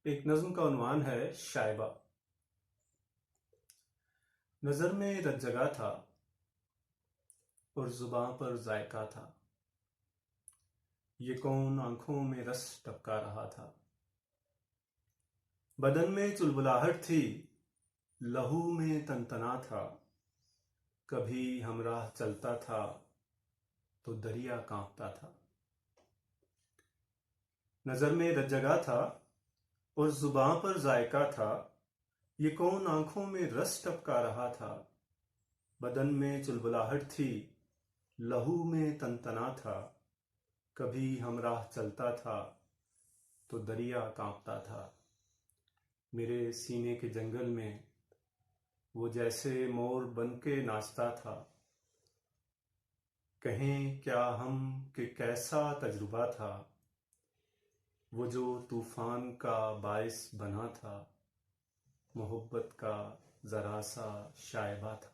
एक नज्म का उन्वान है शायबा। नजर में रत जगा था और जुबां पर जायका था। ये कौन आंखों में रस टपका रहा था। बदन में चुलबुलाहट थी, लहू में तनतना था। कभी हमराह चलता था तो दरिया कांपता था। नजर में रत जगा था और जुबां पर जायका था। ये कौन आंखों में रस टपका रहा था। बदन में चुलबुलाहट थी, लहू में तनतना था। कभी हमराह चलता था तो दरिया कांपता था। मेरे सीने के जंगल में वो जैसे मोर बन के नाचता था। कहें क्या हम कि कैसा तजुर्बा था, वो जो तूफान का बाइस बना था। मोहब्बत का जरा सा शायबा था।